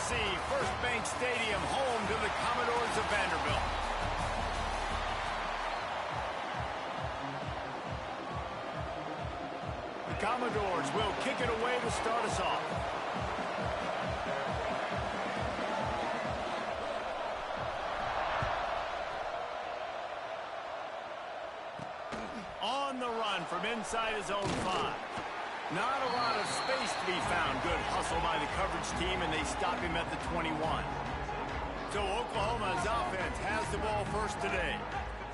see First Bank Stadium home to the Commodores of Vanderbilt. The Commodores will kick it away to start us off. On the run from inside his own 5. Not a lot of space to be found. Good hustle by the coverage team, and they stop him at the 21. So Oklahoma's offense has the ball first today.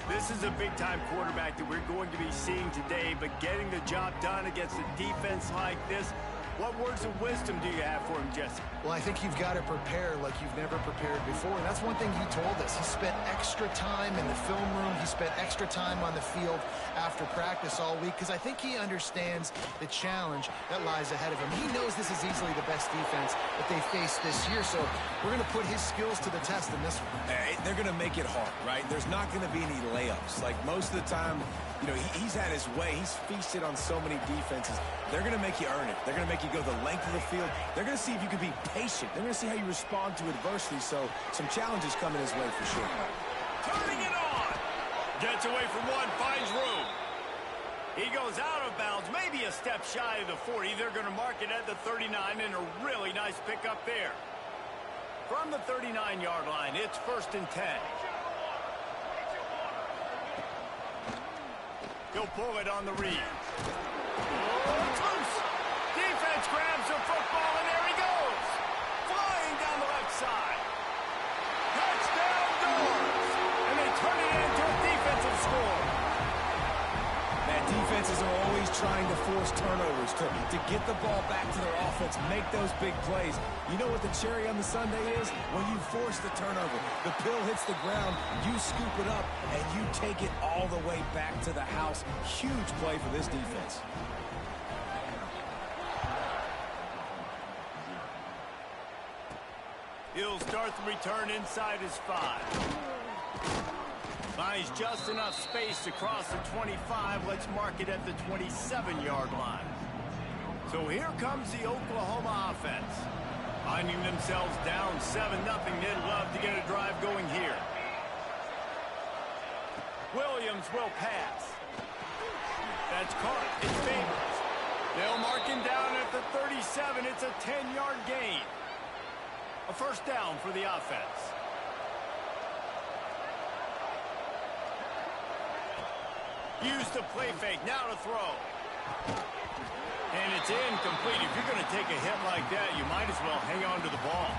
This is a big-time quarterback that we're going to be seeing today, but getting the job done against a defense like this, what words of wisdom do you have for him, Jesse? Well, I think you've got to prepare like you've never prepared before. And that's one thing he told us. He spent extra time in the film room. He spent extra time on the field after practice all week because I think he understands the challenge that lies ahead of him. He knows this is easily the best defense that they face this year. So we're going to put his skills to the test in this one. Hey, they're going to make it hard, right? There's not going to be any layups. Like most of the time, you know, he's had his way. He's feasted on so many defenses. They're going to make you earn it. They're going to make you go the length of the field. They're going to see if you can be patient. They're going to see how you respond to adversity. So some challenges coming his way for sure. Turning it on. Gets away from one, finds room. He goes out of bounds, maybe a step shy of the 40. They're going to mark it at the 39, and a really nice pickup there. From the 39-yard line, it's 1st and 10. He'll pull it on the read. Oh, it's loose. Defense grabs the football, and there he goes. Flying down the left side. Touchdown Doors. And they turn it into a defensive score. Man, defenses are always trying to force turnovers to get the ball back to their offense, make those big plays. You know what the cherry on the sundae is? When you force the turnover, the pill hits the ground, you scoop it up, and you take it all the way back to the house. Huge play for this defense. He'll start the return inside his 5. Finds just enough space to cross the 25. Let's mark it at the 27-yard line. So here comes the Oklahoma offense. Finding themselves down 7-0. They'd love to get a drive going here. Williams will pass. That's caught. It's Favors. They'll mark him down at the 37. It's a 10-yard gain. A 1st down for the offense. Use the play fake, now to throw. And it's incomplete. If you're going to take a hit like that, you might as well hang on to the ball.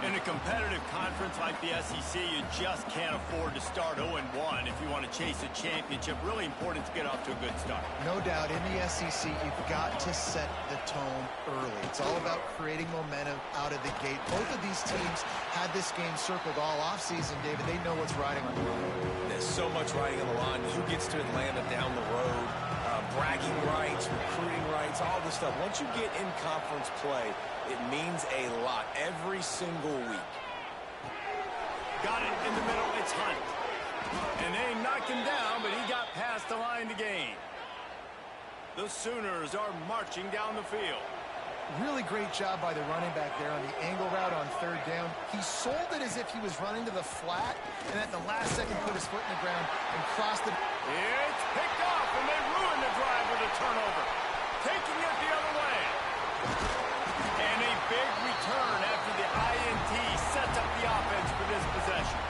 In a competitive conference like the SEC, you just can't afford to start 0-1 if you want to chase a championship. Really important to get off to a good start. No doubt, in the SEC, you've got to set the tone early. It's all about creating momentum out of the gate. Both of these teams had this game circled all offseason, David. They know what's riding on the line. There's so much riding on the line. Who gets to Atlanta down the road? Bragging rights, recruiting rights, all this stuff. Once you get in conference play, it means a lot every single week. Got it in the middle. It's Hunt. And they knocked him down, but he got past the line to gain. The Sooners are marching down the field. Really great job by the running back there on the angle route on 3rd down. He sold it as if he was running to the flat, and at the last second put his foot in the ground and crossed it. It's picked off, and they ruin the drive with a turnover. Taking it the other way. And a big return after the INT sets up the offense for this possession.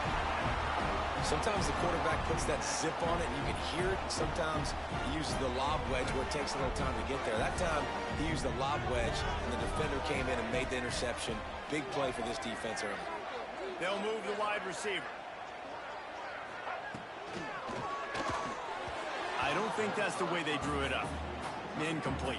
Sometimes the quarterback puts that zip on it, and you can hear it. Sometimes he uses the lob wedge where it takes a little time to get there. That time, he used the lob wedge, and the defender came in and made the interception. Big play for this defense early. They'll move the wide receiver. I don't think that's the way they drew it up. Incomplete.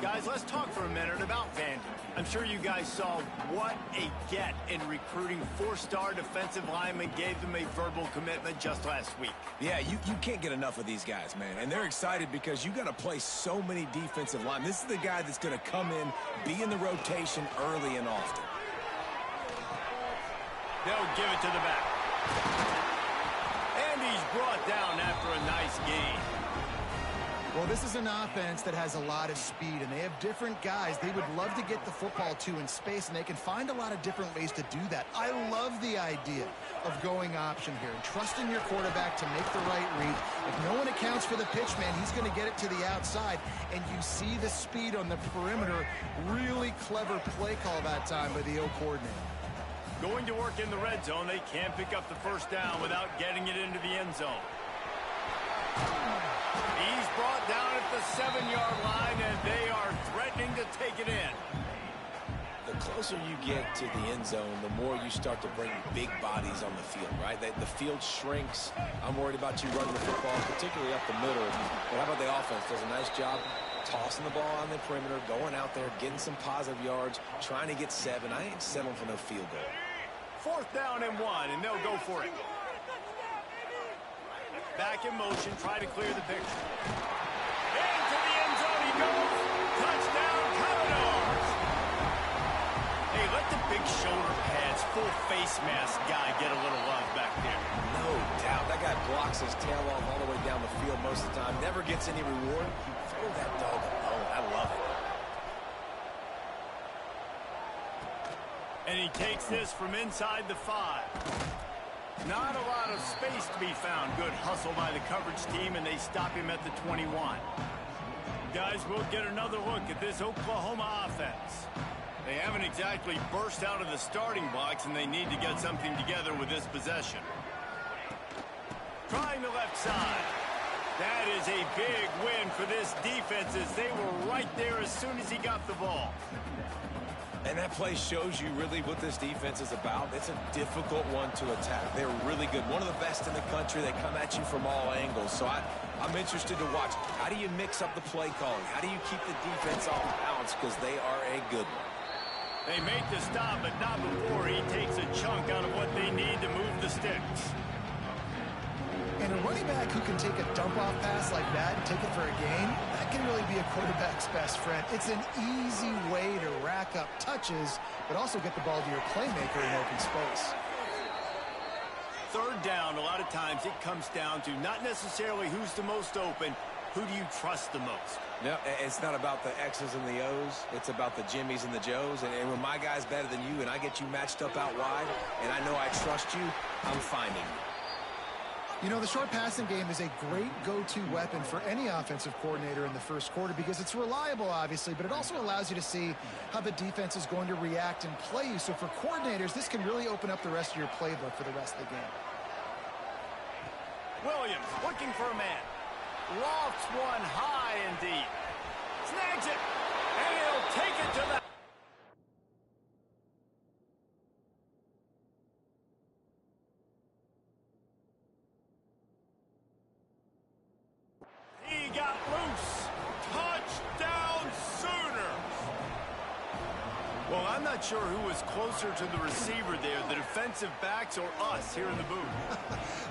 Guys, let's talk for a minute about Vandy. I'm sure you guys saw what a get in recruiting. 4-star defensive lineman, gave them a verbal commitment just last week. Yeah, you can't get enough of these guys, man. And they're excited because you got to play so many defensive linemen. This is the guy that's going to come in, be in the rotation early and often. They'll give it to the back. And he's brought down after a nice gain. Well, this is an offense that has a lot of speed, and they have different guys they would love to get the football to in space, and they can find a lot of different ways to do that. I love the idea of going option here and trusting your quarterback to make the right read. If no one accounts for the pitch, man, he's going to get it to the outside, and you see the speed on the perimeter. Really clever play call that time by the O coordinator. Going to work in the red zone, they can't pick up the first down without getting it into the end zone. He's brought down at the 7-yard line, and they are threatening to take it in. The closer you get to the end zone, the more you start to bring big bodies on the field, right? The field shrinks. I'm worried about you running the football, particularly up the middle. But how about the offense? Does a nice job tossing the ball on the perimeter, going out there, getting some positive yards, trying to get 7. I ain't settling for no field goal. 4th down and 1, and they'll go for it. Back in motion, try to clear the picture. Into the end zone he goes. Touchdown, Commodores. Hey, let the big shoulder pads, full face mask guy get a little love back there. No doubt. That guy blocks his tail off all the way down the field most of the time. Never gets any reward. Throw that dog alone. I love it. And he takes this from inside the 5. Not a lot of space to be found. Good hustle by the coverage team, and they stop him at the 21. Guys, we'll get another look at this Oklahoma offense. They haven't exactly burst out of the starting blocks, and they need to get something together with this possession. Trying the left side. That is a big win for this defense, as they were right there as soon as he got the ball. And that play shows you really what this defense is about. It's a difficult one to attack. They're really good. One of the best in the country. They come at you from all angles. So I'm interested to watch. How do you mix up the play calling? How do you keep the defense off balance? Because they are a good one. They make the stop, but not before he takes a chunk out of what they need to move the sticks. And a running back who can take a dump-off pass like that and take it for a gain, that can really be a quarterback's best friend. It's an easy way to rack up touches, but also get the ball to your playmaker in open space. 3rd down, a lot of times it comes down to not necessarily who's the most open, who do you trust the most? No, it's not about the X's and the O's. It's about the Jimmys and the Joes. And when my guy's better than you and I get you matched up out wide and I know I trust you, I'm finding you. You know, the short passing game is a great go-to weapon for any offensive coordinator in the first quarter because it's reliable, obviously, but it also allows you to see how the defense is going to react and play you. So for coordinators, this can really open up the rest of your playbook for the rest of the game. Williams looking for a man. Lofts one high and deep. Snags it, and he'll take it to the... He got loose. Touchdown, Sooners. Well, I'm not sure who was closer to the receiver there, the defensive backs or us here in the booth.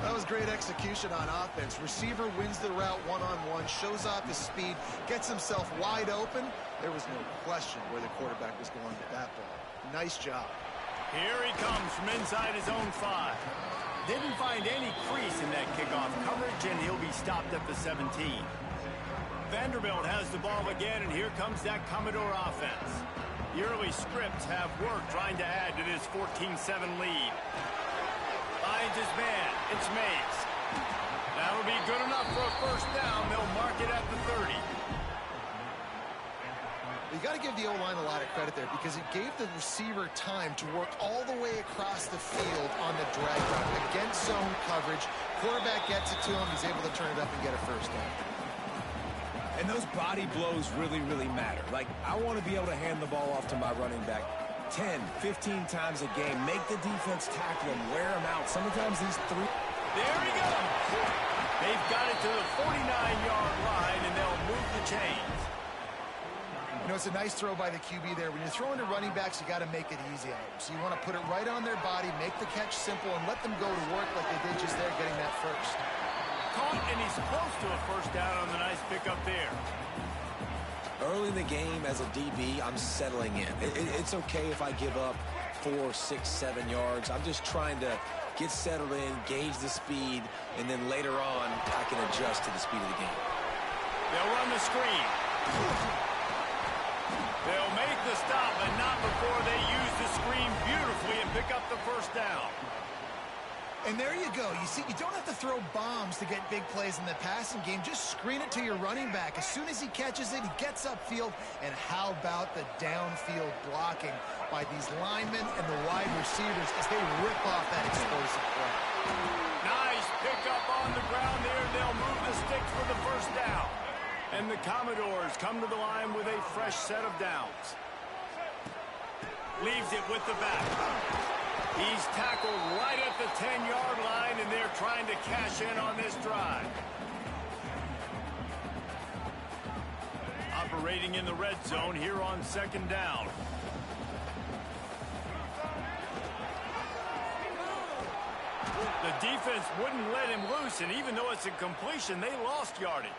That was great execution on offense. Receiver wins the route one-on-one, shows off his speed, gets himself wide open. There was no question where the quarterback was going with that ball. Nice job. Here he comes from inside his own 5. Didn't find any crease in that kickoff coverage, and he'll be stopped at the 17. Vanderbilt has the ball again, and here comes that Commodore offense. The early scripts have worked trying to add to this 14-7 lead. Finds his man. It's Mays. That'll be good enough for a first down. They'll mark it at the 30. You got to give the O-line a lot of credit there because it gave the receiver time to work all the way across the field on the drag route against zone coverage. Quarterback gets it to him. He's able to turn it up and get a first down. And those body blows really, really matter. Like, I want to be able to hand the ball off to my running back 10, 15 times a game. Make the defense tackle him, wear him out. Sometimes these 3... There he goes. They've got it to the 49-yard line, and they'll move the chains. You know, it's a nice throw by the QB there. When you're throwing to running backs, you got to make it easy on them. So you want to put it right on their body, make the catch simple, and let them go to work like they did just there, getting that first. Caught, and he's close to a first down on the nice pickup there. Early in the game, as a DB, I'm settling in. It's okay if I give up 4, 6, 7 yards. I'm just trying to get settled in, gauge the speed, and then later on, I can adjust to the speed of the game. They'll run the screen. They'll make the stop, but not before they use the screen beautifully and pick up the first down. And there you go. You see, you don't have to throw bombs to get big plays in the passing game. Just screen it to your running back. As soon as he catches it, he gets upfield. And how about the downfield blocking by these linemen and the wide receivers as they rip off that explosive play. Nice pickup on the ground there. They'll move the sticks for the first down. And the Commodores come to the line with a fresh set of downs. Leaves it with the back. He's tackled right at the 10-yard line, and they're trying to cash in on this drive. Operating in the red zone here on second down. The defense wouldn't let him loose, and even though it's a completion, they lost yardage.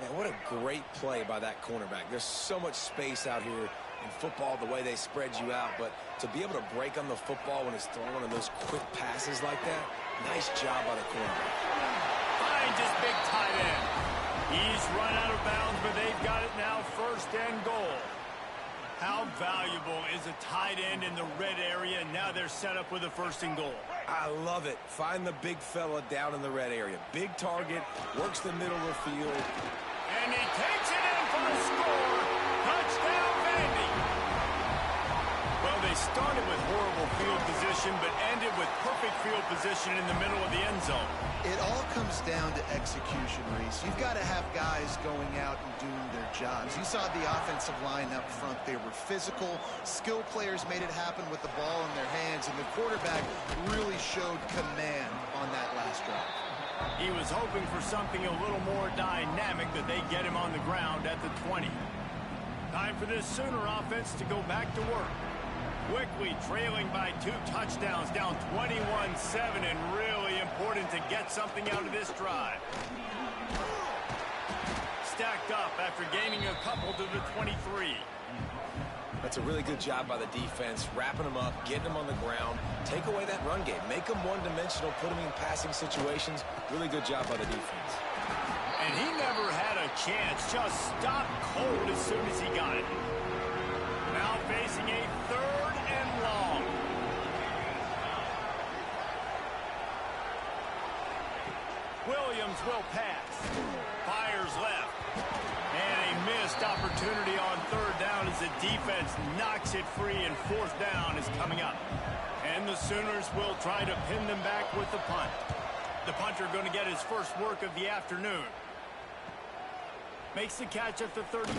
Man, what a great play by that cornerback. There's so much space out here in football, the way they spread you out, but to be able to break on the football when it's thrown on those quick passes like that, nice job by the cornerback. Finds his big tight end. He's run out of bounds, but they've got it now, first and goal. How valuable is a tight end in the red area? Now they're set up with a first and goal. I love it. Find the big fella down in the red area. Big target, works the middle of the field. And he takes it in for a score. Touchdown, Vandy. Well, they started with horrible field position, but ended with perfect field position in the middle of the end zone. It all comes down to execution, Reese. You've got to have guys going out and doing their jobs. You saw the offensive line up front. They were physical. Skill players made it happen with the ball in their hands, and the quarterback really showed command on that last drive. He was hoping for something a little more dynamic, but they get him on the ground at the 20. Time for this Sooner offense to go back to work. Quickly trailing by 2 touchdowns, down 21-7, and really important to get something out of this drive. Stacked up after gaining a couple to the 23. That's a really good job by the defense, wrapping them up, getting them on the ground, take away that run game, make them one-dimensional, put them in passing situations. Really good job by the defense. And he never had a chance, just stopped cold as soon as he got it. Now facing a 3rd and long. Williams will pass. Fires left. And a missed opportunity on 3rd down as the defense knocks it free, and 4th down is coming up. And the Sooners will try to pin them back with the punt. The punter going to get his first work of the afternoon. Makes the catch at the 35.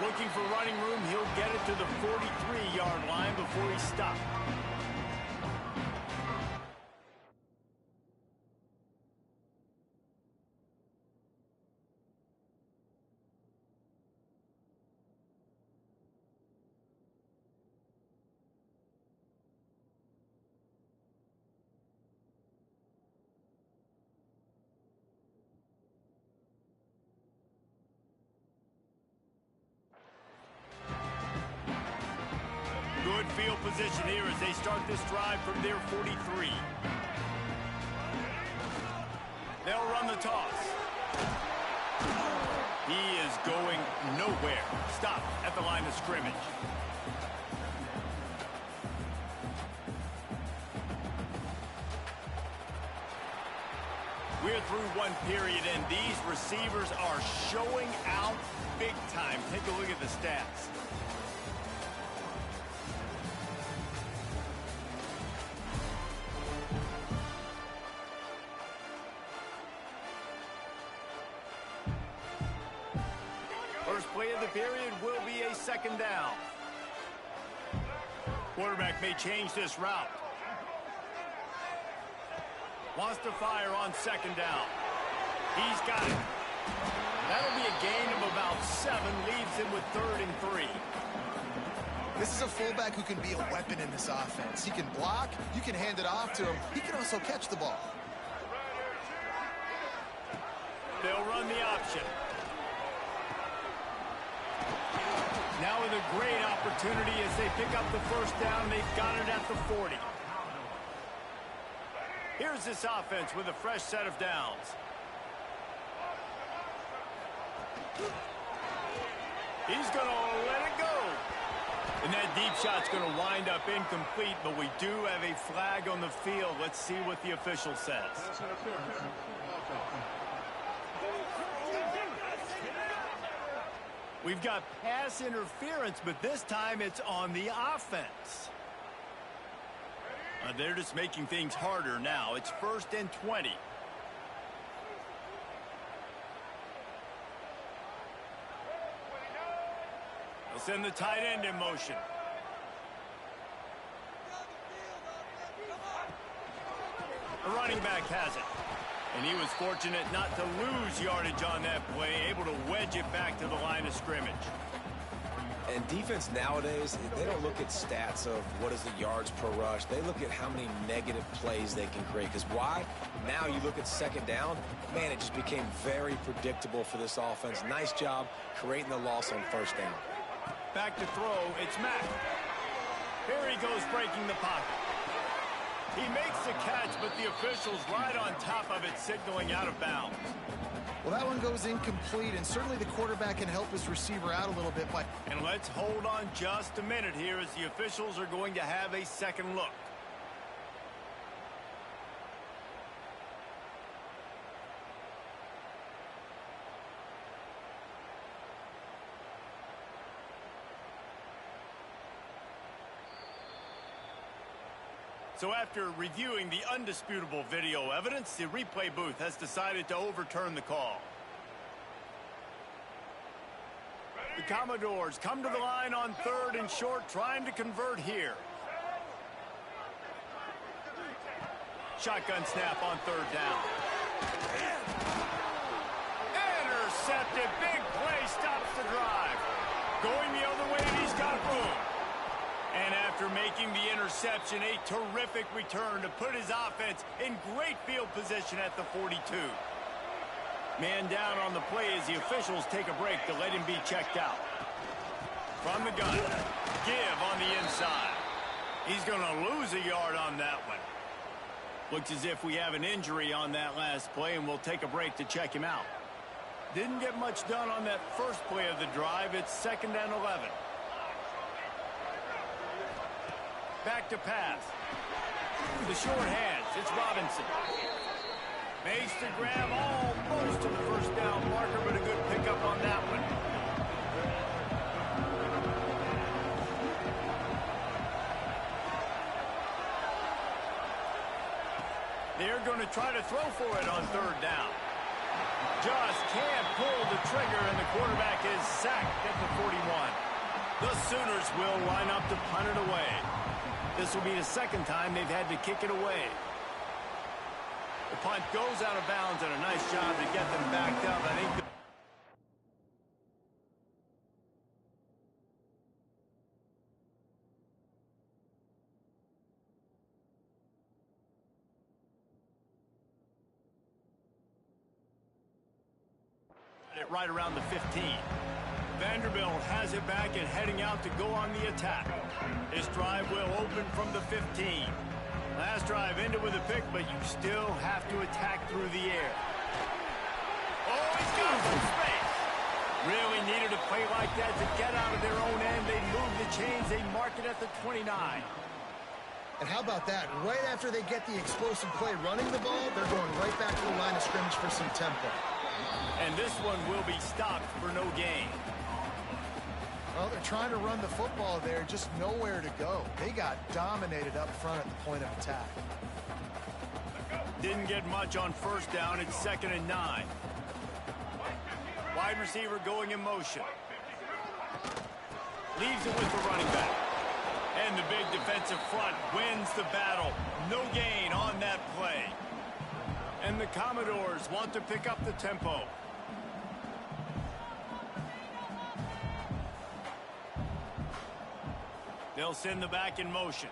Looking for running room, he'll get it to the 43-yard line before he stopped. Good field position here as they start this drive from their 43. They'll run the toss. He is going nowhere. Stop at the line of scrimmage. We're through one period, and these receivers are showing out big time. Take a look at the stats. First play of the period will be a 2nd down. Quarterback may change this route. Wants to fire on 2nd down. He's got it. That'll be a gain of about 7. Leaves him with 3rd and 3. This is a fullback who can be a weapon in this offense. He can block. You can hand it off to him. He can also catch the ball. They'll run the option. Now with a great opportunity as they pick up the first down. They've got it at the 40. Here's this offense with a fresh set of downs. He's going to let it go. And that deep shot's going to wind up incomplete, but we do have a flag on the field. Let's see what the official says. We've got pass interference, but this time it's on the offense. They're just making things harder now. It's 1st and 20. They'll send the tight end in motion. The running back has it. And he was fortunate not to lose yardage on that play, able to wedge it back to the line of scrimmage. And defense nowadays, they don't look at stats of what is the yards per rush. They look at how many negative plays they can create. Because why? Now you look at 2nd down, man, it just became very predictable for this offense. Nice job creating the loss on 1st down. Back to throw, it's Mack. Here he goes breaking the pocket. He makes the catch, but the official's right on top of it, signaling out of bounds. Well, that one goes incomplete, and certainly the quarterback can help his receiver out a little bit. And let's hold on just a minute here as the officials are going to have a second look. So after reviewing the undisputable video evidence, the replay booth has decided to overturn the call. The Commodores come to the line on 3rd and short, trying to convert here. Shotgun snap on 3rd down. Intercepted. Big play stops the drive. Going the other way, and he's got room. And after making the interception, a terrific return to put his offense in great field position at the 42. Man down on the play as the officials take a break to let him be checked out. From the gun, give on the inside. He's going to lose a yard on that one. Looks as if we have an injury on that last play, and we'll take a break to check him out. Didn't get much done on that first play of the drive. It's 2nd and 11. Back to pass. The short hands. It's Robinson. Makes the grab almost to the 1st down marker, but a good pickup on that one. They're going to try to throw for it on 3rd down. Just can't pull the trigger, and the quarterback is sacked at the 41. The Sooners will line up to punt it away. This will be the 2nd time they've had to kick it away. The punt goes out of bounds, and a nice job to get them backed up. I think right around the 15. Vanderbilt has it back and heading out to go on the attack. This drive will open from the 15. Last drive ended with a pick, but you still have to attack through the air. Oh, he's got some space. Really needed a play like that to get out of their own end. They move the chains. They mark it at the 29. And how about that? Right after they get the explosive play running the ball, they're going right back to the line of scrimmage for some tempo. And this one will be stopped for no gain. Well, they're trying to run the football there, just nowhere to go. They got dominated up front at the point of attack. Didn't get much on 1st down. It's 2nd and 9. Wide receiver going in motion. Leaves it with the running back. And the big defensive front wins the battle. No gain on that play. And the Commodores want to pick up the tempo. They'll send the back in motion.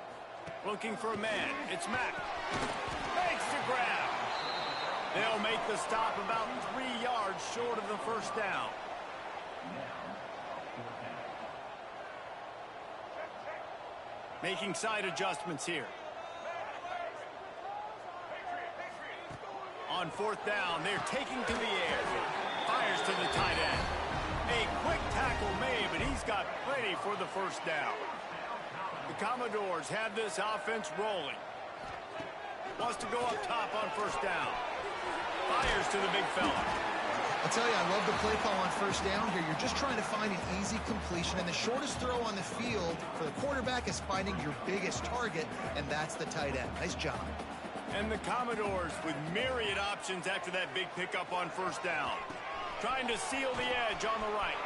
Looking for a man. It's Mack. Makes the grab. They'll make the stop about 3 yards short of the 1st down. Making side adjustments here. On 4th down, they're taking to the air. Fires to the tight end. A quick tackle made, but he's got plenty for the first down. The Commodores have this offense rolling. Wants to go up top on first down. Fires to the big fella. I'll tell you, I love the play call on first down here. You're just trying to find an easy completion, and the shortest throw on the field for the quarterback is finding your biggest target, and that's the tight end. Nice job. And the Commodores with myriad options after that big pickup on first down. Trying to seal the edge on the right.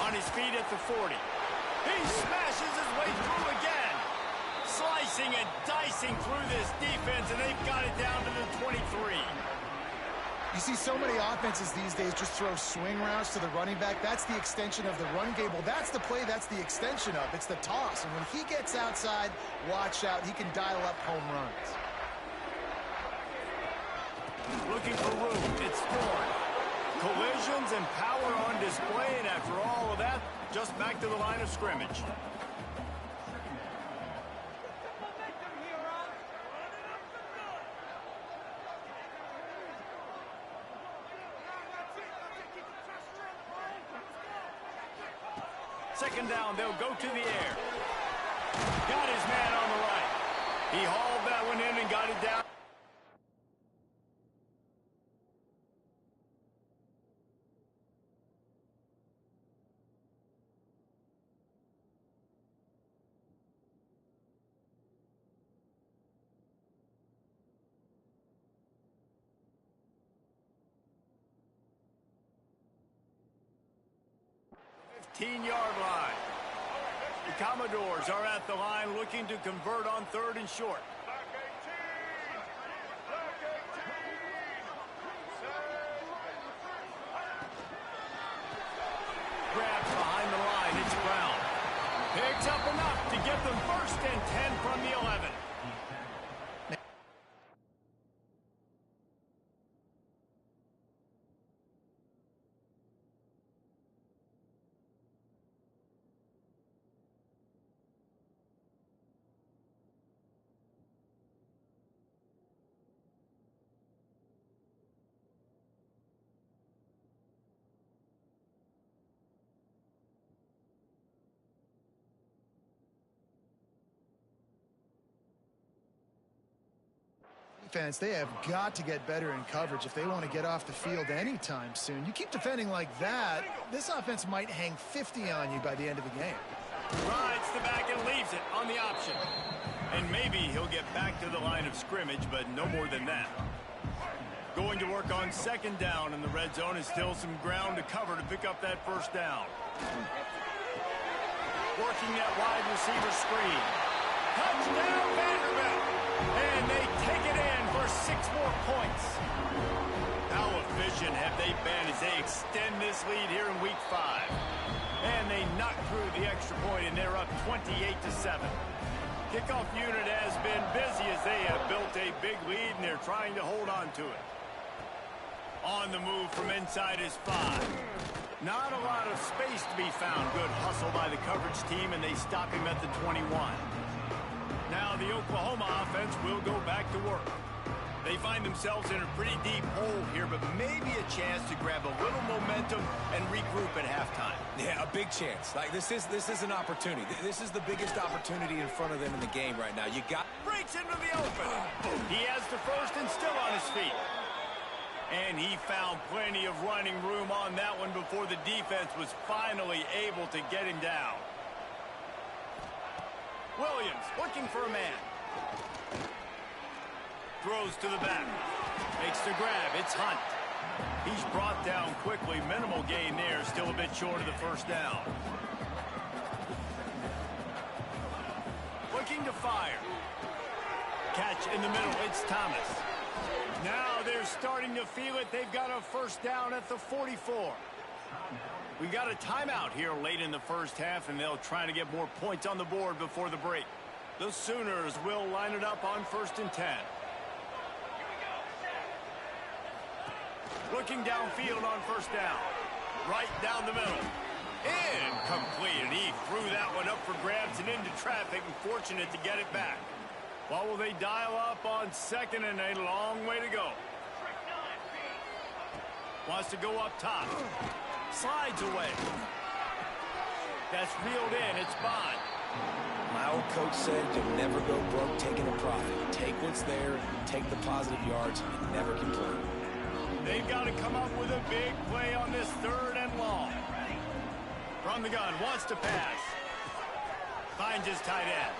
On his feet at the 40. He smashes his way through again. Slicing and dicing through this defense, and they've got it down to the 23. You see so many offenses these days just throw swing routes to the running back. That's the extension of the run game. Well, that's the play that's the extension of. It's the toss. And when he gets outside, watch out. He can dial up home runs. Looking for room. It's Ford. Collisions and power on display. And after all of that, just back to the line of scrimmage. Second down, they'll go to the air. Got his man on the right. He hauled that one in and got it down. Yard line. The Commodores are at the line looking to convert on third and short. Grabs behind the line. It's Brown. Picks up enough to get them first and 10 from the 11. Defense, they have got to get better in coverage if they want to get off the field anytime soon. You keep defending like that, this offense might hang 50 on you by the end of the game. Rides the back and leaves it on the option. And maybe he'll get back to the line of scrimmage, but no more than that. Going to work on second down, and the red zone is still some ground to cover to pick up that first down. Working that wide receiver screen. Touchdown, Vanderbilt! And they take it in for 6 more points. How efficient have they been as they extend this lead here in week 5? And they knock through the extra point, and they're up 28-7. Kickoff unit has been busy as they have built a big lead, and they're trying to hold on to it. On the move from inside is 5. Not a lot of space to be found. Good hustle by the coverage team, and they stop him at the 21. Now the Oklahoma offense will go back to work. They find themselves in a pretty deep hole here, but maybe a chance to grab a little momentum and regroup at halftime. Yeah, a big chance. Like this is an opportunity. This is the biggest opportunity in front of them in the game right now. You got breaks into the open. He has the first and still on his feet. And he found plenty of running room on that one before the defense was finally able to get him down. Williams looking for a man. Throws to the back. Makes the grab. It's Hunt. He's brought down quickly. Minimal gain there. Still a bit short of the first down. Looking to fire. Catch in the middle. It's Thomas. Now they're starting to feel it. They've got a first down at the 44. We've got a timeout here late in the first half, and they'll try to get more points on the board before the break. The Sooners will line it up on first and 10. Looking downfield on first down. Right down the middle. Incomplete, and he threw that one up for grabs and into traffic, and fortunate to get it back. What will they dial up on second, and a long way to go. Wants to go up top. Slides away. That's reeled in. It's Bond. My old coach said you'll never go broke taking a profit. Take what's there, take the positive yards, and never complain. They've got to come up with a big play on this 3rd and long. From the gun, wants to pass. Finds his tight end.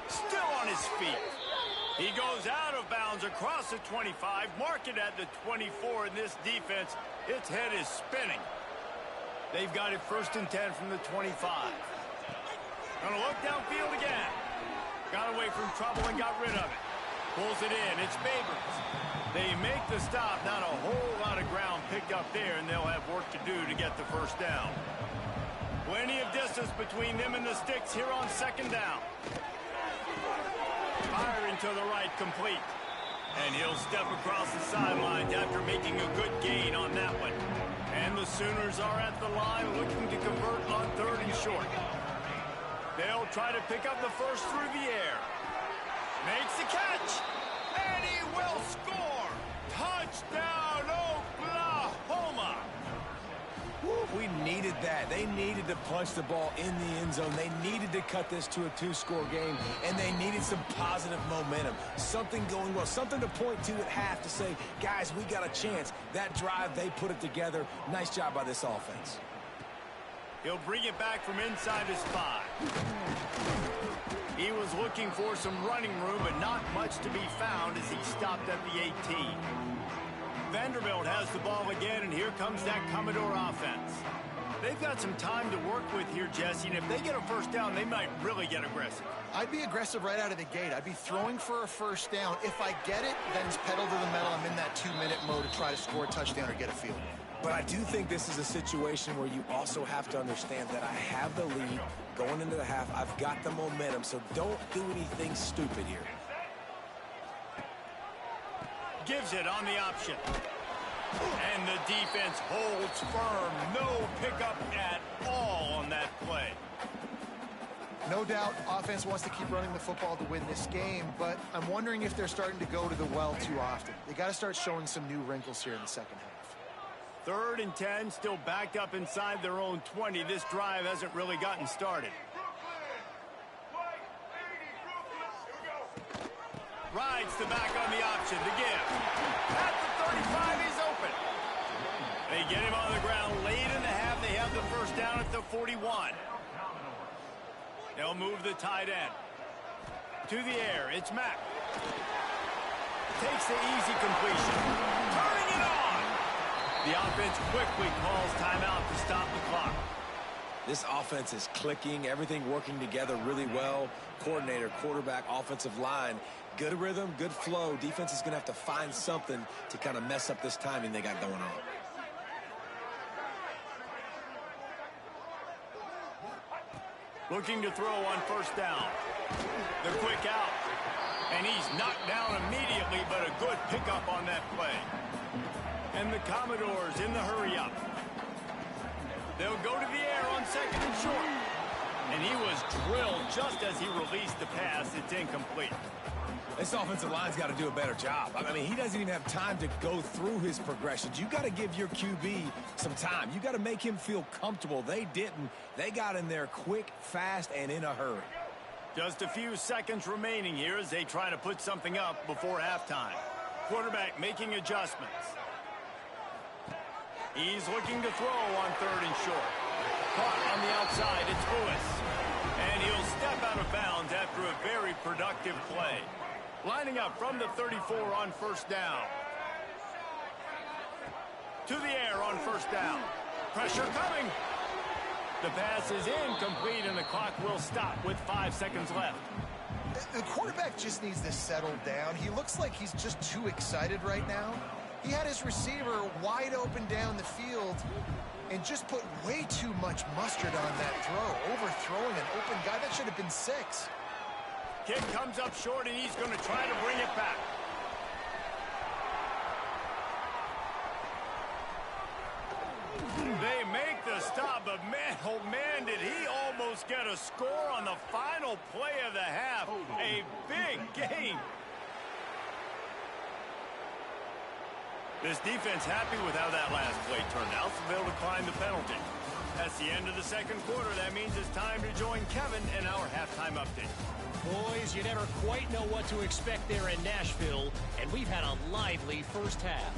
Still on his feet. He goes out of bounds across the 25, mark it at the 24 in this defense. Its head is spinning. They've got it 1st and 10 from the 25. Gonna look downfield again. Got away from trouble and got rid of it. Pulls it in. It's Babers. They make the stop. Not a whole lot of ground picked up there, and they'll have work to do to get the 1st down. Plenty of distance between them and the sticks here on 2nd down. Firing to the right, complete. And he'll step across the sidelines after making a good gain on that one. And the Sooners are at the line looking to convert on 3rd and short. They'll try to pick up the 1st through the air. Makes the catch. And he will score. Touchdown, Oklahoma. Woo, we needed that. They needed to punch the ball in the end zone. They needed to cut this to a 2-score game, and they needed some positive momentum. Something going well, something to point to at half to say, guys, we got a chance. That drive, they put it together. Nice job by this offense. He'll bring it back from inside his 5. He was looking for some running room, but not much to be found as he stopped at the 18. Vanderbilt has the ball again, and here comes that Commodore offense. They've got some time to work with here, Jesse, and if they get a 1st down, they might really get aggressive. I'd be aggressive right out of the gate. I'd be throwing for a 1st down. If I get it, then it's pedal to the metal. I'm in that 2-minute mode to try to score a touchdown or get a field. But I do think this is a situation where you also have to understand that I have the lead going into the half. I've got the momentum, so don't do anything stupid here. Gives it on the option. And the defense holds firm. No pickup at all on that play. No doubt, offense wants to keep running the football to win this game, but I'm wondering if they're starting to go to the well too often. They got to start showing some new wrinkles here in the 2nd half. 3rd and 10, still backed up inside their own 20. This drive hasn't really gotten started. Rides the back on the option to give. At the 35, he's open. They get him on the ground late in the half. They have the 1st down at the 41. They'll move the tight end. To the air, it's Mack. Takes the easy completion. Turning it on. The offense quickly calls timeout to stop the clock. This offense is clicking, everything working together really well. Coordinator, quarterback, offensive line, good rhythm, good flow. Defense is going to have to find something to kind of mess up this timing they got going on. Looking to throw on 1st down. The quick out. And he's knocked down immediately, but a good pickup on that play. And the Commodores in the hurry-up. They'll go to the air on 2nd and short. And he was drilled just as he released the pass. It's incomplete. This offensive line's got to do a better job. I mean, he doesn't even have time to go through his progressions. You got to give your QB some time. You got to make him feel comfortable. They didn't. They got in there quick, fast, and in a hurry. Just a few seconds remaining here as they try to put something up before halftime. Quarterback making adjustments. He's looking to throw on 3rd and short. Caught on the outside, it's Lewis. And he'll step out of bounds after a very productive play. Lining up from the 34 on 1st down. To the air on 1st down. Pressure coming. The pass is incomplete, and the clock will stop with 5 seconds left. The quarterback just needs to settle down. He looks like he's just too excited right now. He had his receiver wide open down the field and just put way too much mustard on that throw, overthrowing an open guy. That should have been 6. Kick comes up short, and he's going to try to bring it back. They make the stop, but man, oh man, did he almost get a score on the final play of the half. A big game. This defense happy with how that last play turned out, so they'll decline the penalty. That's the end of the second quarter. That means it's time to join Kevin in our halftime update. Boys, you never quite know what to expect there in Nashville, and we've had a lively first half.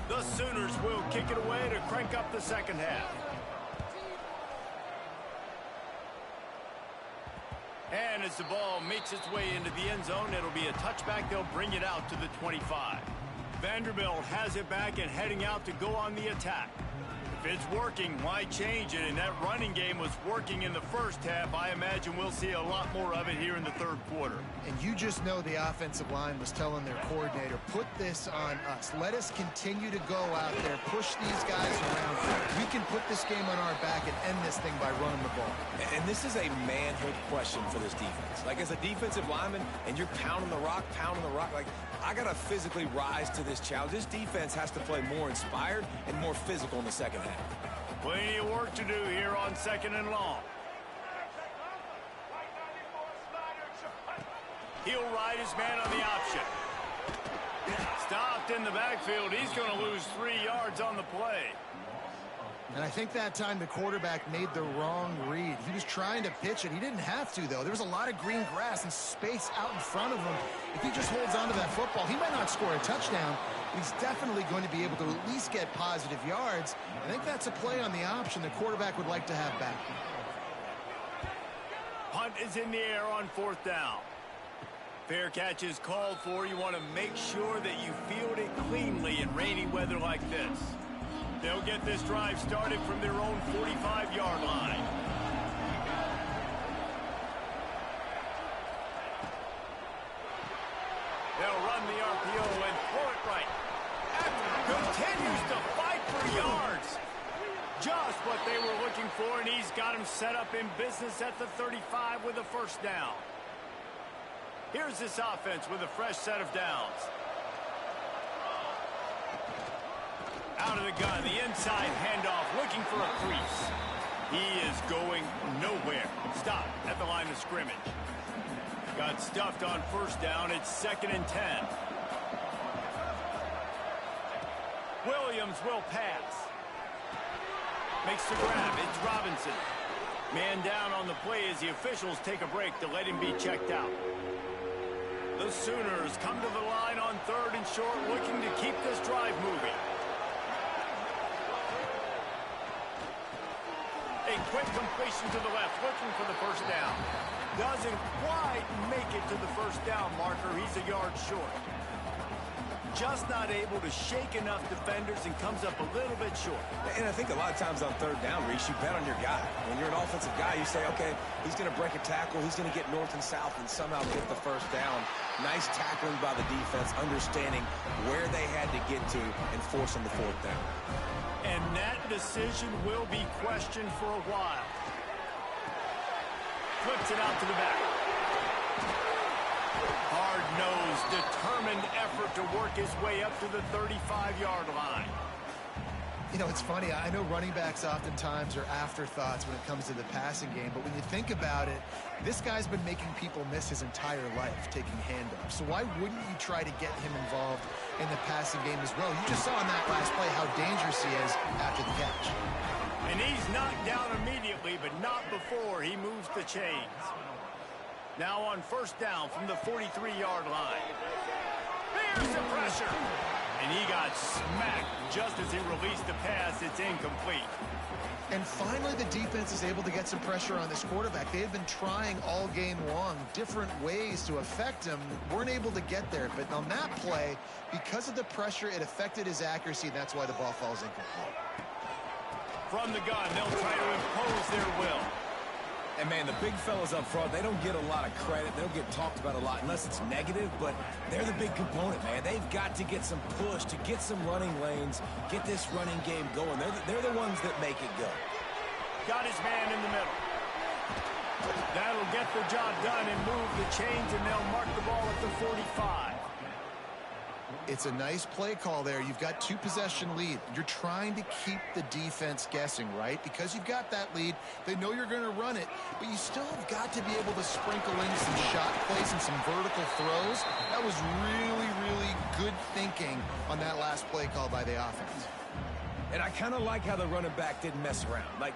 The Sooners will kick it away to crank up the second half. And as the ball makes its way into the end zone, it'll be a touchback. They'll bring it out to the 25. Vanderbilt has it back and heading out to go on the attack. If it's working, why change it? And that running game was working in the first half. I imagine we'll see a lot more of it here in the third quarter. And you just know the offensive line was telling their coordinator, put this on us. Let us continue to go out there, push these guys around. We can put this game on our back and end this thing by running the ball. And this is a manhood question for this defense. Like, as a defensive lineman, and you're pounding the rock, like, I got to physically rise to this challenge. This defense has to play more inspired and more physical in the second half. Plenty of work to do here on second and long. He'll ride his man on the option. Stopped in the backfield. He's going to lose 3 yards on the play. And I think that time the quarterback made the wrong read. He was trying to pitch it. He didn't have to, though. There was a lot of green grass and space out in front of him. If he just holds on to that football, he might not score a touchdown. He's definitely going to be able to at least get positive yards. I think that's a play on the option the quarterback would like to have back. Punt is in the air on fourth down. Fair catch is called for. You want to make sure that you field it cleanly in rainy weather like this. They'll get this drive started from their own 45-yard line. They'll run the RPO and throw it right. Continues to fight for yards. Just what they were looking for, and he's got him set up in business at the 35 with a first down. Here's this offense with a fresh set of downs. Out of the gun, the inside handoff, looking for a crease. He is going nowhere. Stop at the line of scrimmage. Got stuffed on first down. It's 2nd and 10. Williams will pass. Makes the grab. It's Robinson. Man down on the play as the officials take a break to let him be checked out. The Sooners come to the line on 3rd and short, looking to keep this drive moving. A quick completion to the left, looking for the first down. Doesn't quite make it to the first down marker. He's a yard short. Just not able to shake enough defenders and comes up a little bit short. And I think a lot of times on 3rd down, Reese, you bet on your guy. When you're an offensive guy, you say, okay, he's going to break a tackle, he's going to get north and south and somehow get the first down. Nice tackling by the defense, understanding where they had to get to and forcing the 4th down. And that decision will be questioned for a while. Flips it out to the back. Hard-nosed, determined effort to work his way up to the 35-yard line. You know, it's funny. I know running backs oftentimes are afterthoughts when it comes to the passing game, but when you think about it, this guy's been making people miss his entire life taking handoffs. So why wouldn't you try to get him involved in the passing game as well? You just saw in that last play how dangerous he is after the catch. And he's knocked down immediately, but not before he moves the chains. Now on first down from the 43-yard line. There's the pressure. And he got smacked just as he released the pass. It's incomplete. And finally, the defense is able to get some pressure on this quarterback. They had been trying all game long different ways to affect him. Weren't able to get there. But on that play, because of the pressure, it affected his accuracy, and that's why the ball falls incomplete. From the gun, they'll try to impose their will. And, man, the big fellas up front, they don't get a lot of credit. They don't get talked about a lot unless it's negative, but they're the big component, man. They've got to get some push, to get some running lanes, get this running game going. They're the ones that make it go. Got his man in the middle. That'll get the job done and move the chains, and they'll mark the ball at the 45. It's a nice play call there. You've got 2-possession lead. You're trying to keep the defense guessing, right? Because you've got that lead, they know you're going to run it, but you still have got to be able to sprinkle in some shot plays and some vertical throws. That was really, really good thinking on that last play call by the offense. And I kind of like how the running back didn't mess around. Like,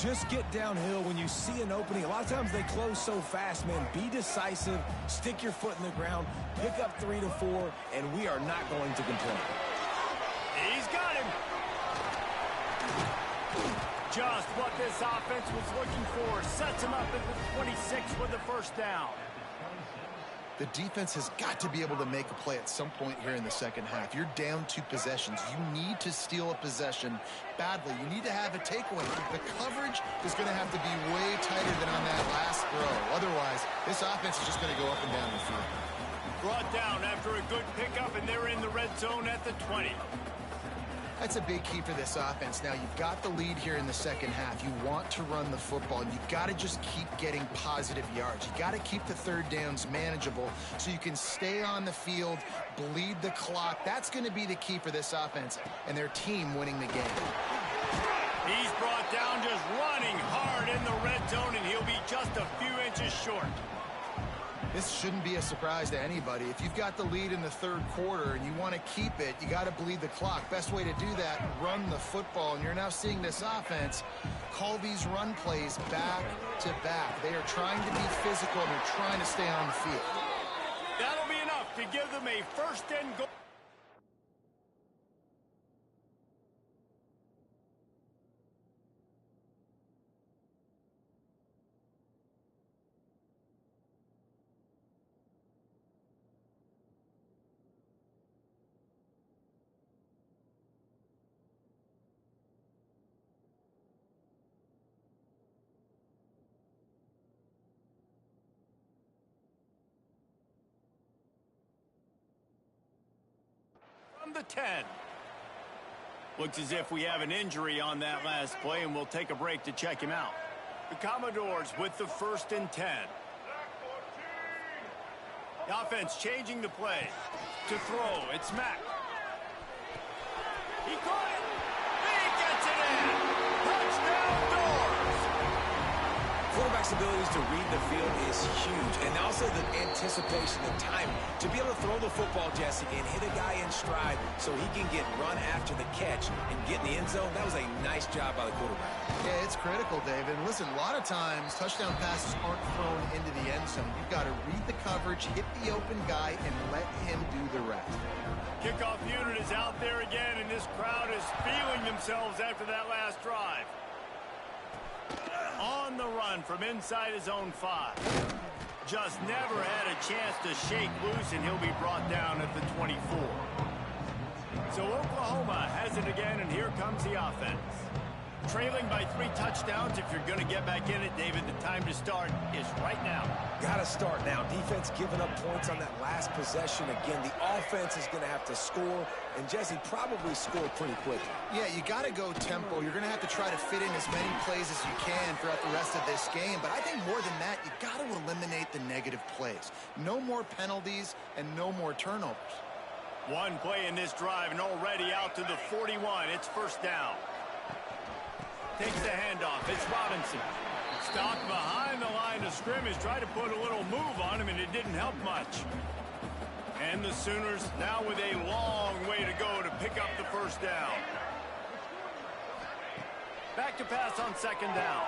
just get downhill when you see an opening. A lot of times they close so fast, man. Be decisive, stick your foot in the ground, pick up 3 to 4, and we are not going to complain. He's got him. Just what this offense was looking for. Sets him up at the 26 with the first down. The defense has got to be able to make a play at some point here in the second half. You're down 2 possessions. You need to steal a possession badly. You need to have a takeaway. The coverage is going to have to be way tighter than on that last throw. Otherwise, this offense is just going to go up and down the field. Brought down after a good pickup, and they're in the red zone at the 20. That's a big key for this offense. Now, you've got the lead here in the second half. You want to run the football, and you've got to just keep getting positive yards. You got to keep the third downs manageable so you can stay on the field, bleed the clock. That's going to be the key for this offense and their team winning the game. He's brought down just running hard in the red zone, and he'll be just a few inches short. This shouldn't be a surprise to anybody. If you've got the lead in the third quarter and you want to keep it, you got to bleed the clock. Best way to do that, run the football. And you're now seeing this offense call these run plays back to back. They are trying to be physical, and they're trying to stay on the field. That'll be enough to give them a first and goal. From the 10. Looks as if we have an injury on that last play, and we'll take a break to check him out. The Commodores with the 1st and 10. The offense changing the play. To throw, it's Mack. He caught it. He gets it in. Touchdown Doors. Quarterback's abilities to read the field is huge, and also the anticipation, the timing. To be able to throw the football, Jesse, and hit a guy in stride so he can get run after the catch and get in the end zone, that was a nice job by the quarterback. Yeah, it's critical, David. Listen, a lot of times touchdown passes aren't thrown into the end zone. You've got to read the coverage, hit the open guy, and let him do the rest. Kickoff unit is out there again, and this crowd is feeling themselves after that last drive. On the run from inside his own 5. Just never had a chance to shake loose, and he'll be brought down at the 24. So Oklahoma has it again, and here comes the offense. Trailing by 3 touchdowns. If you're going to get back in it, David, the time to start is right now. Got to start now. Defense giving up points on that last possession. Again, the offense is going to have to score, and Jesse probably scored pretty quickly. Yeah, you got to go tempo. You're going to have to try to fit in as many plays as you can throughout the rest of this game. But I think more than that, you got to eliminate the negative plays. No more penalties and no more turnovers. One play in this drive, and already out to the 41. It's first down. Takes the handoff. It's Robinson. Stopped behind the line of scrimmage. Tried to put a little move on him, and it didn't help much. And the Sooners now with a long way to go to pick up the first down. Back to pass on second down.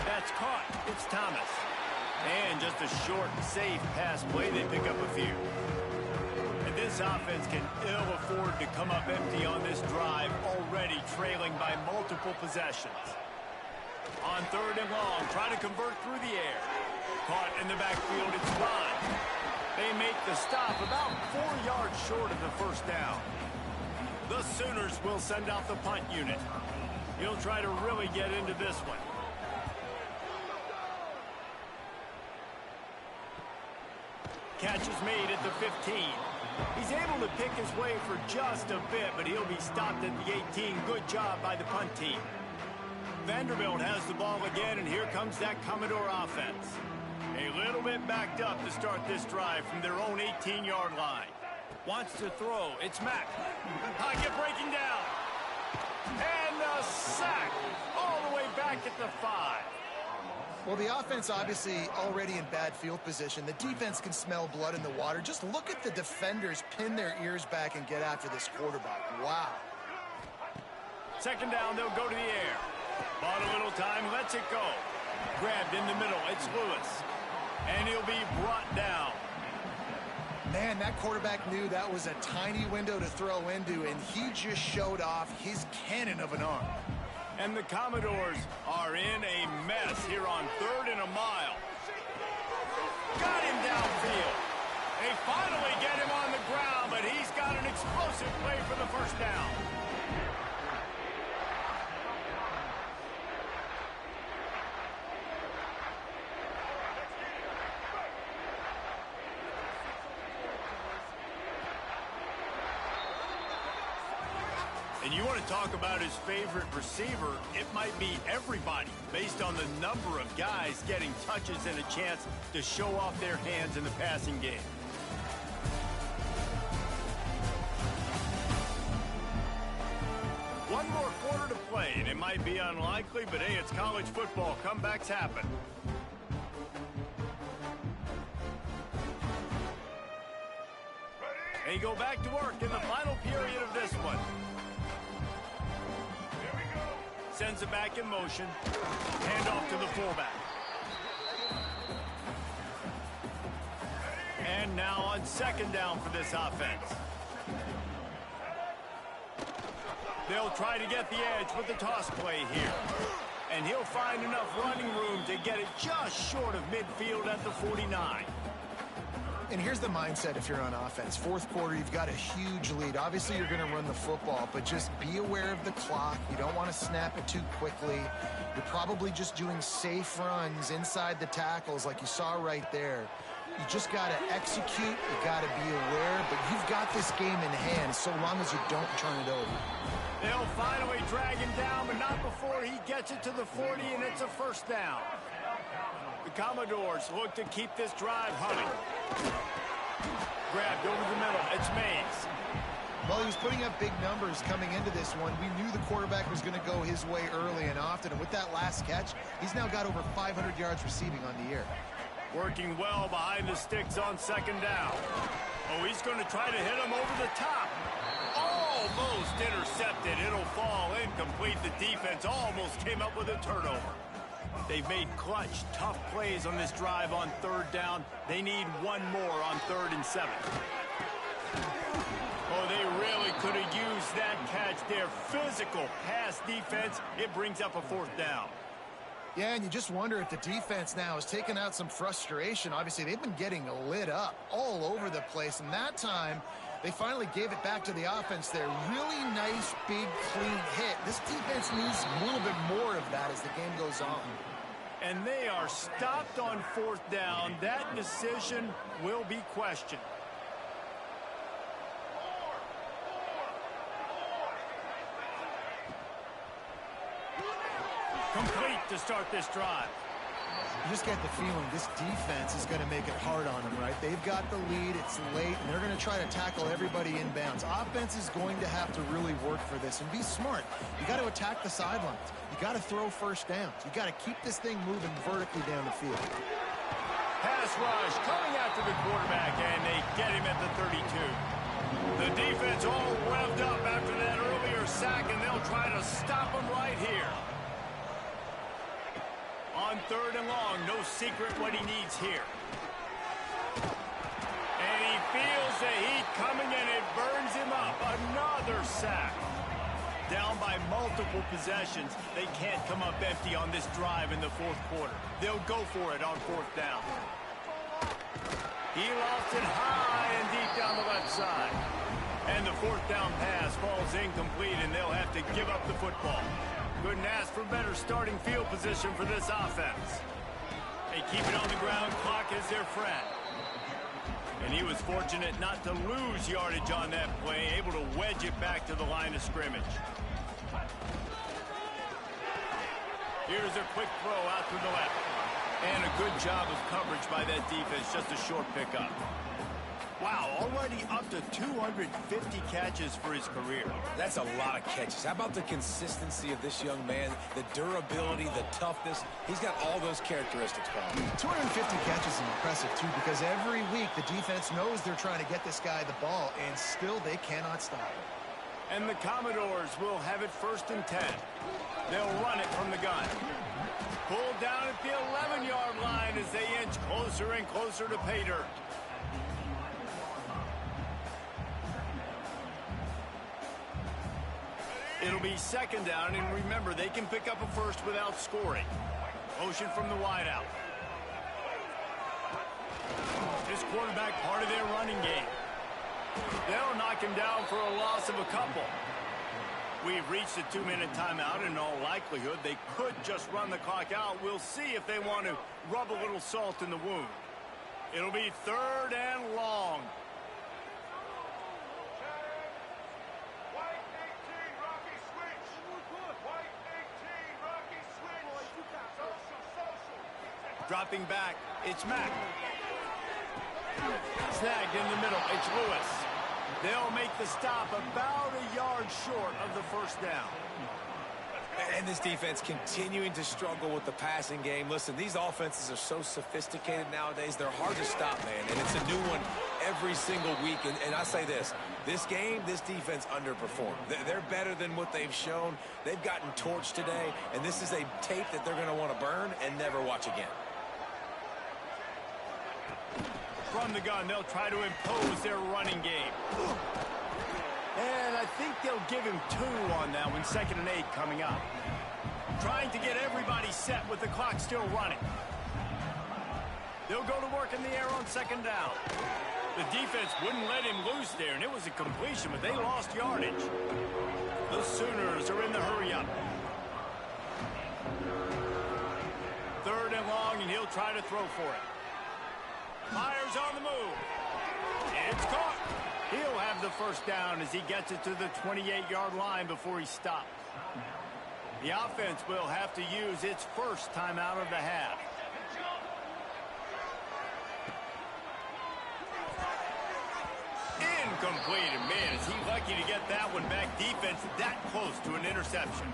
That's caught. It's Thomas. And just a short, safe pass play. They pick up a few. And this offense can ill afford to come up empty on this drive, already trailing by multiple possessions. On third and long, trying to convert through the air. Caught in the backfield, it's Bond. They make the stop about 4 yards short of the first down. The Sooners will send out the punt unit. He'll try to really get into this one. Catch is made at the 15. He's able to pick his way for just a bit, but he'll be stopped at the 18. Good job by the punt team. Vanderbilt has the ball again, and here comes that Commodore offense. A little bit backed up to start this drive from their own 18-yard line. Wants to throw. It's Mack. Pocket breaking down. And the sack all the way back at the 5. Well, the offense obviously already in bad field position. The defense can smell blood in the water. Just look at the defenders pin their ears back and get after this quarterback. Wow. Second down, they'll go to the air. Bought a little time, lets it go. Grabbed in the middle, it's Lewis. And he'll be brought down. Man, that quarterback knew that was a tiny window to throw into, and he just showed off his cannon of an arm. And the Commodores are in a mess here on 3rd and a mile. Got him downfield. They finally get him on the ground, but he's got an explosive play for the first down. And you want to talk about his favorite receiver, it might be everybody, based on the number of guys getting touches and a chance to show off their hands in the passing game. One more quarter to play, and it might be unlikely, but hey, it's college football. Comebacks happen. They go back to work in the final period of this one. Sends it back in motion. Hand off to the fullback. And now on second down for this offense. They'll try to get the edge with the toss play here. And he'll find enough running room to get it just short of midfield at the 49. And here's the mindset if you're on offense. Fourth quarter, you've got a huge lead. Obviously, you're going to run the football, but just be aware of the clock. You don't want to snap it too quickly. You're probably just doing safe runs inside the tackles like you saw right there. You just got to execute. You got to be aware, but you've got this game in hand so long as you don't turn it over. They'll finally drag him down, but not before he gets it to the 40, and it's a first down. The Commodores look to keep this drive humming. Grabbed over the middle. It's Mays. Well, he was putting up big numbers coming into this one. We knew the quarterback was going to go his way early and often. And with that last catch, he's now got over 500 yards receiving on the year. Working well behind the sticks on second down. Oh, he's going to try to hit him over the top. Almost intercepted. It'll fall incomplete. The defense almost came up with a turnover. They've made clutch, tough plays on this drive on third down. They need one more on 3rd and 7. Oh, they really could have used that catch there. Physical pass defense. It brings up a 4th down. Yeah, and you just wonder if the defense now has taken out some frustration. Obviously, they've been getting lit up all over the place, and that time they finally gave it back to the offense there. Really nice, big, clean hit. This defense needs a little bit more of that as the game goes on. And they are stopped on 4th down. That decision will be questioned. Complete to start this drive. You just get the feeling this defense is going to make it hard on them, right? They've got the lead, it's late, and they're going to try to tackle everybody inbounds. Offense is going to have to really work for this and be smart. You got to attack the sidelines. You got to throw first downs. You got to keep this thing moving vertically down the field. Pass rush coming after the quarterback, and they get him at the 32. The defense all revved up after that earlier sack, and they'll try to stop him right here. On 3rd and long, no secret what he needs here. And he feels the heat coming, and it burns him up. Another sack. Down by multiple possessions. They can't come up empty on this drive in the 4th quarter. They'll go for it on 4th down. He lofts it high and deep down the left side. And the 4th down pass falls incomplete, and they'll have to give up the football. Couldn't ask for better starting field position for this offense. They keep it on the ground. Clock is their friend. And he was fortunate not to lose yardage on that play, able to wedge it back to the line of scrimmage. Here's a quick throw out to the left. And a good job of coverage by that defense, just a short pickup. Wow, already up to 250 catches for his career. That's a lot of catches. How about the consistency of this young man, the durability, the toughness? He's got all those characteristics, Paul. 250 catches is impressive, too, because every week the defense knows they're trying to get this guy the ball, and still they cannot stop him. And the Commodores will have it 1st and 10. They'll run it from the gun. Pulled down at the 11-yard line as they inch closer and closer to pay dirt. It'll be 2nd down, and remember, they can pick up a first without scoring. Motion from the wideout. This quarterback part of their running game. They'll knock him down for a loss of a couple. We've reached a 2-minute timeout. In all likelihood, they could just run the clock out. We'll see if they want to rub a little salt in the wound. It'll be 3rd and long. Dropping back, it's Mack. Snagged in the middle, it's Lewis. They'll make the stop about a yard short of the 1st down. And this defense continuing to struggle with the passing game. Listen, these offenses are so sophisticated nowadays. They're hard to stop, man. And it's a new one every single week. And I say this game, this defense underperformed. They're better than what they've shown. They've gotten torched today. And this is a tape that they're going to want to burn and never watch again. From the gun, they'll try to impose their running game. And I think they'll give him 2 on that one. 2nd and 8 coming up. Trying to get everybody set with the clock still running. They'll go to work in the air on 2nd down. The defense wouldn't let him loose there, and it was a completion, but they lost yardage. The Sooners are in the hurry-up. 3rd and long, and he'll try to throw for it. Myers on the move. It's caught. He'll have the 1st down as he gets it to the 28-yard line before he stops. The offense will have to use its 1st timeout of the half. Incomplete. And man, is he lucky to get that one back. Defense that close to an interception.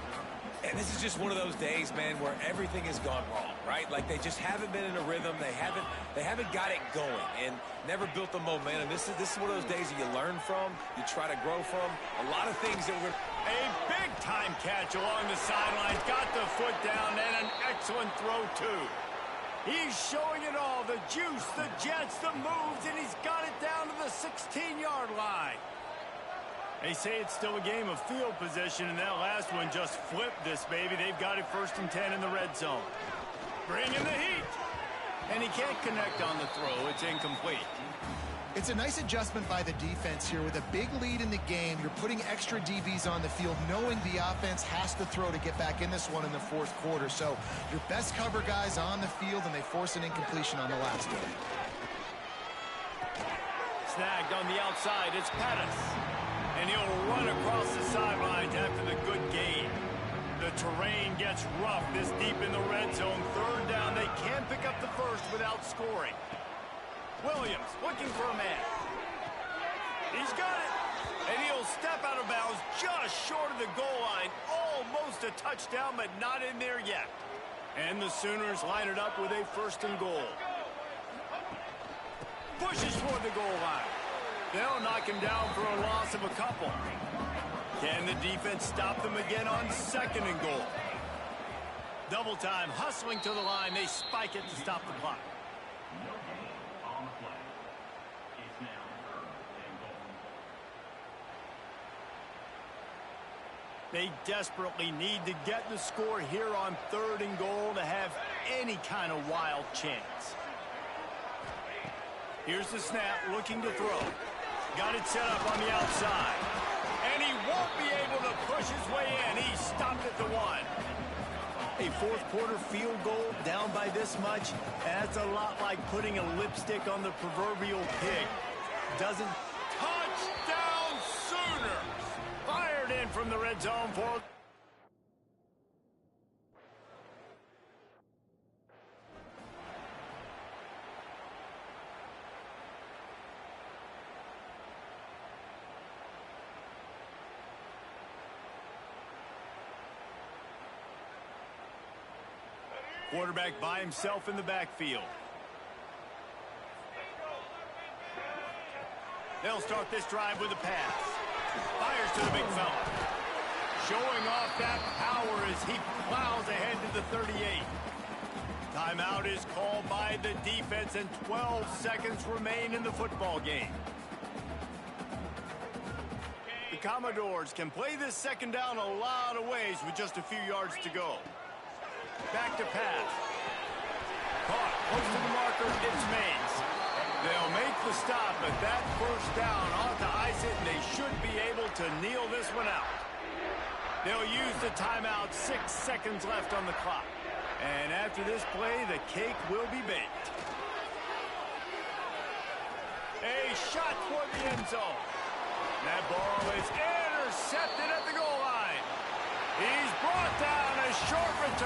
And this is just one of those days, man, where everything has gone wrong, right? Like they just haven't been in a rhythm. They haven't got it going and never built the momentum. This is one of those days that you learn from, you try to grow from. A lot of things that were a big-time catch along the sidelines. Got the foot down and an excellent throw, too. He's showing it all, the juice, the jets, the moves, and he's got it down to the 16-yard line. They say it's still a game of field position, and that last one just flipped this baby. They've got it 1st and 10 in the red zone. Bring in the heat. And he can't connect on the throw. It's incomplete. It's a nice adjustment by the defense here. With a big lead in the game, you're putting extra DBs on the field, knowing the offense has to throw to get back in this one in the 4th quarter. So your best cover guys on the field, and they force an incompletion on the last one. Snagged on the outside. It's Pettis. And he'll run across the sidelines after the good gain. The terrain gets rough this deep in the red zone. 3rd down. They can pick up the 1st without scoring. Williams looking for a man. He's got it. And he'll step out of bounds just short of the goal line. Almost a touchdown, but not in there yet. And the Sooners line it up with a 1st and goal. Pushes toward the goal line. They'll knock him down for a loss of a couple. Can the defense stop them again on 2nd and goal? Double time, hustling to the line. They spike it to stop the clock. They desperately need to get the score here on 3rd and goal to have any kind of wild chance. Here's the snap, looking to throw. Got it set up on the outside. And he won't be able to push his way in. He stopped at the 1. A 4th quarter field goal down by this much. That's a lot like putting a lipstick on the proverbial pig. Doesn't. Touchdown Sooners! Fired in from the red zone for... Quarterback by himself in the backfield. They'll start this drive with a pass. Fires to the big fella. Showing off that power as he plows ahead to the 38. Timeout is called by the defense, and 12 seconds remain in the football game. The Commodores can play this second down a lot of ways with just a few yards to go. Back to pass. Caught close to the marker. It's Mays. They'll make the stop, but that first down ought to ice it, and they should be able to kneel this one out. They'll use the timeout. 6 seconds left on the clock. And after this play, the cake will be baked. A shot for the end zone. That ball is intercepted at the goal line. He's brought down a short return.